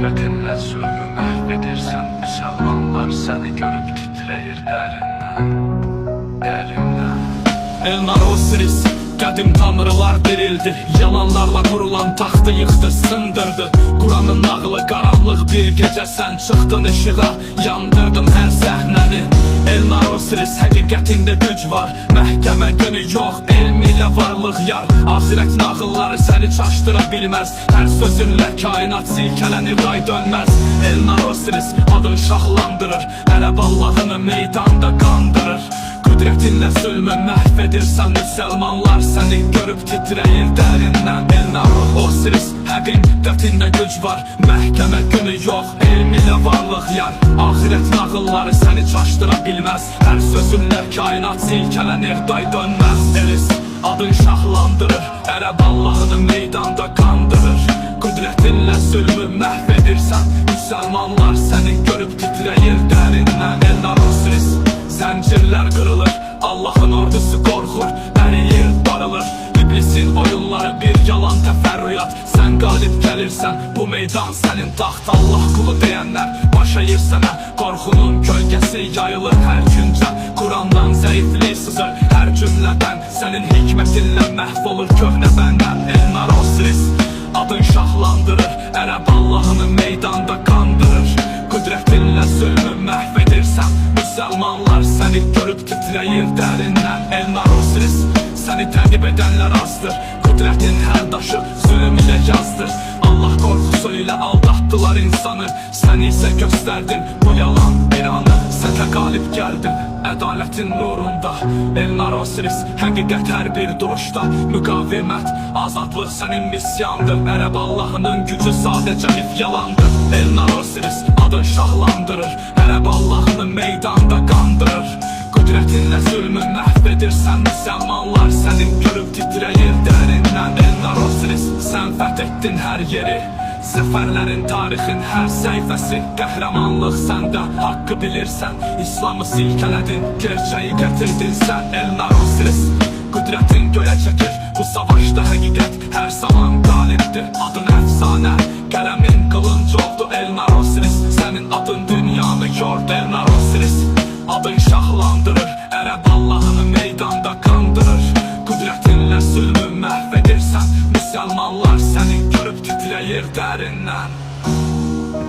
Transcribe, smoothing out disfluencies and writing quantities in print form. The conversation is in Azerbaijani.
Qüdrətinlə zulmü məhv edirsən. Müsəlmanlar səni görüb titrəyir dərindən, dərindən. Elnar Osiris, qədim tanrılar dirildi. Yalanlarla qurulan taxtı yıxdı, sındırdı. Quranın nağılı qaranlıq bir gecə sən çıxdın işığa, yandırdın hər səhnəni. Elnar Osiris, həqiqətində güc var. Məhkəmə günü yox, elm ilə varlıq yar. Ahirət nağılları səni çaşdıra bilməz. Hər sözünlə kainat silkələnir, ray dönməz. Elnar Osiris adın şahlandırır, ərəb Allahını meydanda qandırır. Qüdrətinlə zülmü məhv edirsən. Müsəlmanlar səni görüb titrəyir dərindən. Elnar Osiris, həqiqətində güc var. Məhkəmə günü yox, elm ilə varlıq yar. Ahirət nağılları səni çaşdıra bilməz. Hər sözünlə kainat silkələnir, day dönməz. Elis adın şahlandırır, ərəb Allahını meydanda qandırır. Qüdrətinlə zülmü məhv edirsən. Müsəlmanlar səni görüb titrəyir dərindən. Elnar Osiris, zəncirlər qırılır, Allahın ordusu qorxur, əriyir, darılır. İblisin oyunları bir yalan təfərrüyat. Sən qalib gəlirsən, bu meydan sənin taxt. Allah qulu deyənlər baş əyir sənə, qorxunun kölgəsi yayılır hər güncə. Qurandan zəiflik sızır hər cümlədən, sənin hikmətinlə məhv olur köhnə bəndən. Elnar Osiris adın şahlandırır, ərəb Allahını meydanda qandırır. Qüdrətinlə zülmü məhv edirsən. Müsəlmanlar səni görüb titrəyir dərindən. Elnar Osiris, səni təqib edənlər azdır. Qüdrətin hər daşı zülm ilə yazdır. Allah qorxusu ilə aldatdılar insanı. Sən isə göstərdin bu yalan iranı. Sən də qalib gəldin ədalətin nurunda. Elnar Osiris, həqiqət hər bir duruşda. Müqavimət, azadlıq sənin misyandır. Ərəb Allahının gücü sadəcə if yalandır. Elnar Osiris adın şahlandırır, ərəb Allahını meydanda qandırır. Qüdrətinlə zülmü məhv edirsən. Müsəlmanlar səni görüb titrəyir dərindən. Elnar Osiris, sən fəth etdin hər yeri. Zəfərlərin, tarixin hər səhifəsi. Qəhrəmanlıq səndə, haqqı bilirsən. İslamı silkələdin, gerçəyi gətirdin sən. Elnar Osiris, qüdrətin göyə çəkir. Bu savaşda həqiqət hər zaman qalibdir. Adın əfsanə, qələmin qılınc oldu.